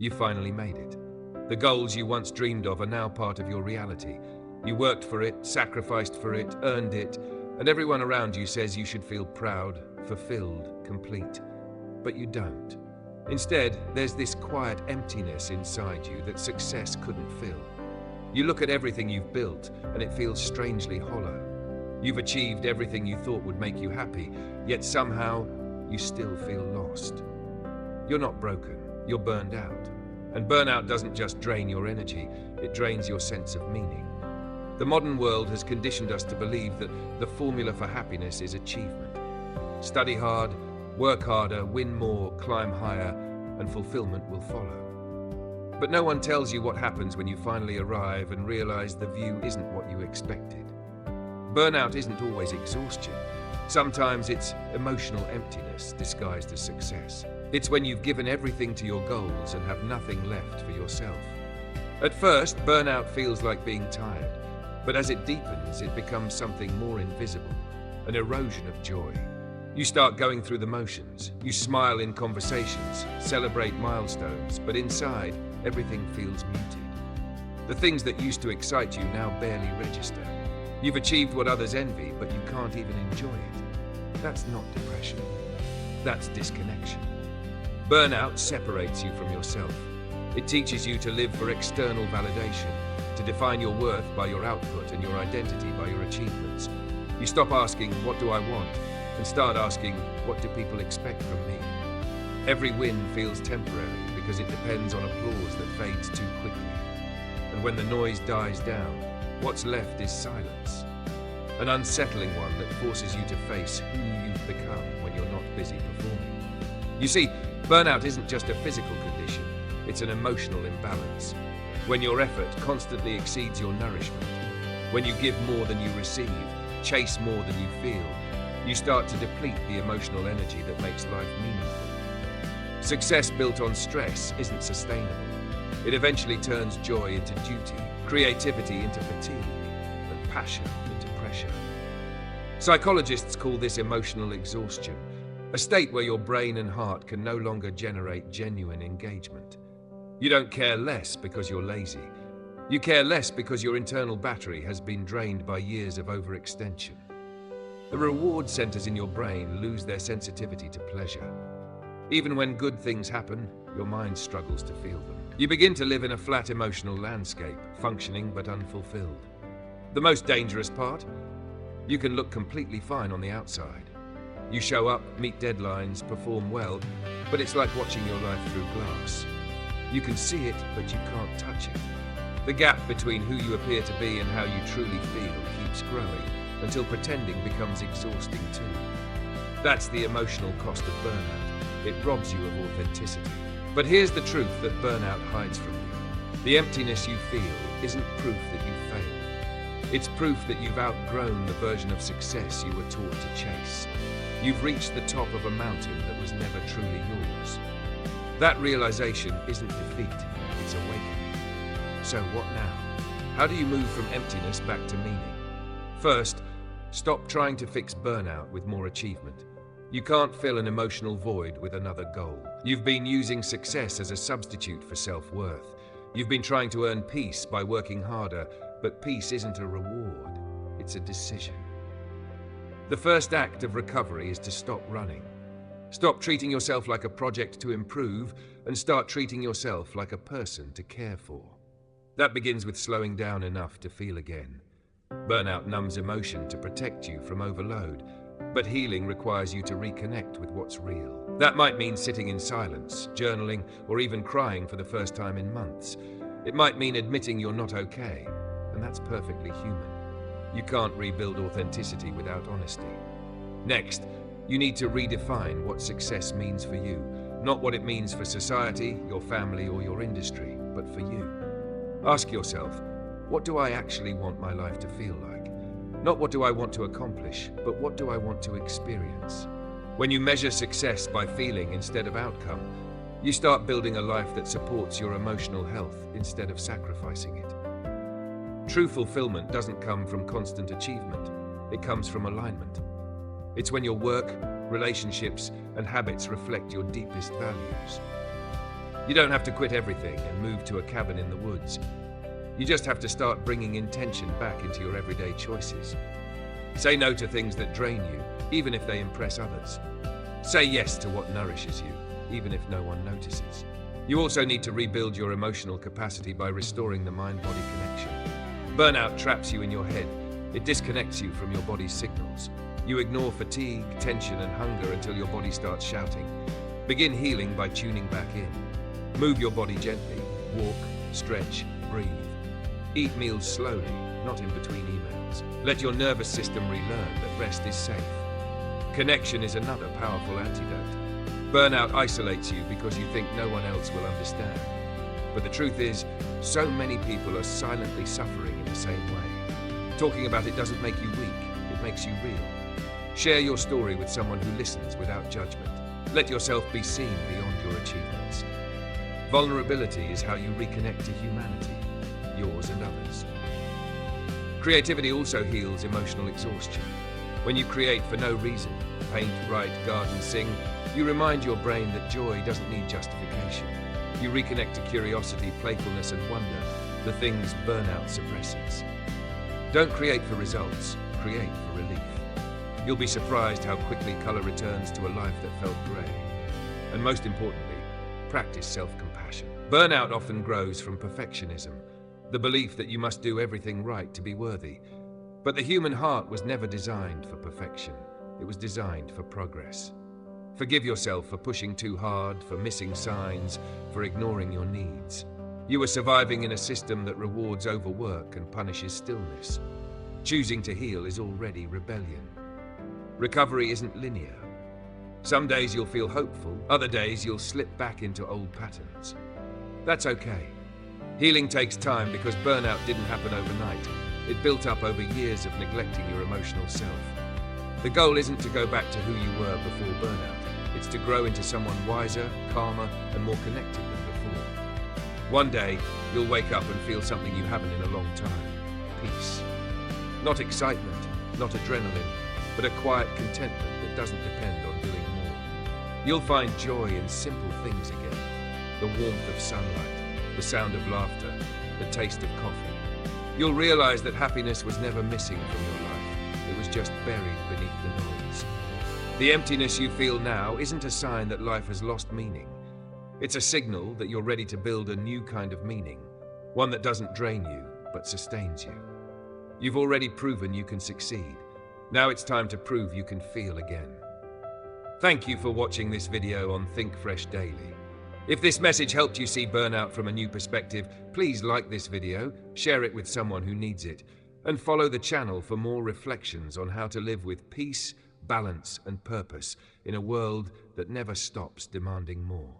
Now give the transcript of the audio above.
You finally made it. The goals you once dreamed of are now part of your reality. You worked for it, sacrificed for it, earned it, and everyone around you says you should feel proud, fulfilled, complete. But you don't. Instead, there's this quiet emptiness inside you that success couldn't fill. You look at everything you've built, and it feels strangely hollow. You've achieved everything you thought would make you happy, yet somehow you still feel lost. You're not broken, you're burned out. And burnout doesn't just drain your energy, it drains your sense of meaning. The modern world has conditioned us to believe that the formula for happiness is achievement. Study hard, work harder, win more, climb higher, and fulfillment will follow. But no one tells you what happens when you finally arrive and realize the view isn't what you expected. Burnout isn't always exhaustion. Sometimes it's emotional emptiness disguised as success. It's when you've given everything to your goals and have nothing left for yourself. At first, burnout feels like being tired, but as it deepens, it becomes something more invisible, an erosion of joy. You start going through the motions. You smile in conversations, celebrate milestones, but inside, everything feels muted. The things that used to excite you now barely register. You've achieved what others envy, but you can't even enjoy it. That's not depression. That's disconnection. Burnout separates you from yourself. It teaches you to live for external validation, to define your worth by your output and your identity by your achievements. You stop asking, "What do I want?" and start asking, "What do people expect from me?" Every win feels temporary because it depends on applause that fades too quickly. And when the noise dies down, what's left is silence. An unsettling one that forces you to face who you've become when you're not busy performing. You see, burnout isn't just a physical condition, it's an emotional imbalance. When your effort constantly exceeds your nourishment, when you give more than you receive, chase more than you feel, you start to deplete the emotional energy that makes life meaningful. Success built on stress isn't sustainable. It eventually turns joy into duty, creativity into fatigue, and passion into pressure. Psychologists call this emotional exhaustion, a state where your brain and heart can no longer generate genuine engagement. You don't care less because you're lazy. You care less because your internal battery has been drained by years of overextension. The reward centers in your brain lose their sensitivity to pleasure. Even when good things happen, your mind struggles to feel them. You begin to live in a flat emotional landscape, functioning but unfulfilled. The most dangerous part? You can look completely fine on the outside. You show up, meet deadlines, perform well, but it's like watching your life through glass. You can see it, but you can't touch it. The gap between who you appear to be and how you truly feel keeps growing until pretending becomes exhausting too. That's the emotional cost of burnout. It robs you of authenticity. But here's the truth that burnout hides from you. The emptiness you feel isn't proof that you failed. It's proof that you've outgrown the version of success you were taught to chase. You've reached the top of a mountain that was never truly yours. That realization isn't defeat, it's awakening. So what now? How do you move from emptiness back to meaning? First, stop trying to fix burnout with more achievement. You can't fill an emotional void with another goal. You've been using success as a substitute for self-worth. You've been trying to earn peace by working harder, but peace isn't a reward, it's a decision. The first act of recovery is to stop running. Stop treating yourself like a project to improve and start treating yourself like a person to care for. That begins with slowing down enough to feel again. Burnout numbs emotion to protect you from overload, but healing requires you to reconnect with what's real. That might mean sitting in silence, journaling, or even crying for the first time in months. It might mean admitting you're not okay, and that's perfectly human. You can't rebuild authenticity without honesty. Next, you need to redefine what success means for you, not what it means for society, your family, or your industry, but for you. Ask yourself, what do I actually want my life to feel like? Not what do I want to accomplish, but what do I want to experience? When you measure success by feeling instead of outcome, you start building a life that supports your emotional health instead of sacrificing it. True fulfillment doesn't come from constant achievement, it comes from alignment. It's when your work, relationships, and habits reflect your deepest values. You don't have to quit everything and move to a cabin in the woods. You just have to start bringing intention back into your everyday choices. Say no to things that drain you, even if they impress others. Say yes to what nourishes you, even if no one notices. You also need to rebuild your emotional capacity by restoring the mind-body connection. Burnout traps you in your head. It disconnects you from your body's signals. You ignore fatigue, tension, and hunger until your body starts shouting. Begin healing by tuning back in. Move your body gently. Walk, stretch, breathe. Eat meals slowly, not in between emails. Let your nervous system relearn that rest is safe. Connection is another powerful antidote. Burnout isolates you because you think no one else will understand. But the truth is, so many people are silently suffering in the same way. Talking about it doesn't make you weak, it makes you real. Share your story with someone who listens without judgment. Let yourself be seen beyond your achievements. Vulnerability is how you reconnect to humanity, yours and others. Creativity also heals emotional exhaustion. When you create for no reason, paint, write, garden, sing, you remind your brain that joy doesn't need justification. You reconnect to curiosity, playfulness, and wonder, the things burnout suppresses. Don't create for results, create for relief. You'll be surprised how quickly color returns to a life that felt grey. And most importantly, practice self-compassion. Burnout often grows from perfectionism, the belief that you must do everything right to be worthy. But the human heart was never designed for perfection. It was designed for progress. Forgive yourself for pushing too hard, for missing signs, for ignoring your needs. You are surviving in a system that rewards overwork and punishes stillness. Choosing to heal is already rebellion. Recovery isn't linear. Some days you'll feel hopeful, other days you'll slip back into old patterns. That's okay. Healing takes time because burnout didn't happen overnight. It built up over years of neglecting your emotional self. The goal isn't to go back to who you were before burnout. It's to grow into someone wiser, calmer, and more connected than before. One day, you'll wake up and feel something you haven't in a long time. Peace. Not excitement, not adrenaline, but a quiet contentment that doesn't depend on doing more. You'll find joy in simple things again. The warmth of sunlight, the sound of laughter, the taste of coffee. You'll realize that happiness was never missing from your life. It was just buried beneath the noise. The emptiness you feel now isn't a sign that life has lost meaning. It's a signal that you're ready to build a new kind of meaning, one that doesn't drain you, but sustains you. You've already proven you can succeed. Now it's time to prove you can feel again. Thank you for watching this video on Think Fresh Daily. If this message helped you see burnout from a new perspective, please like this video, share it with someone who needs it, and follow the channel for more reflections on how to live with peace, balance, and purpose in a world that never stops demanding more.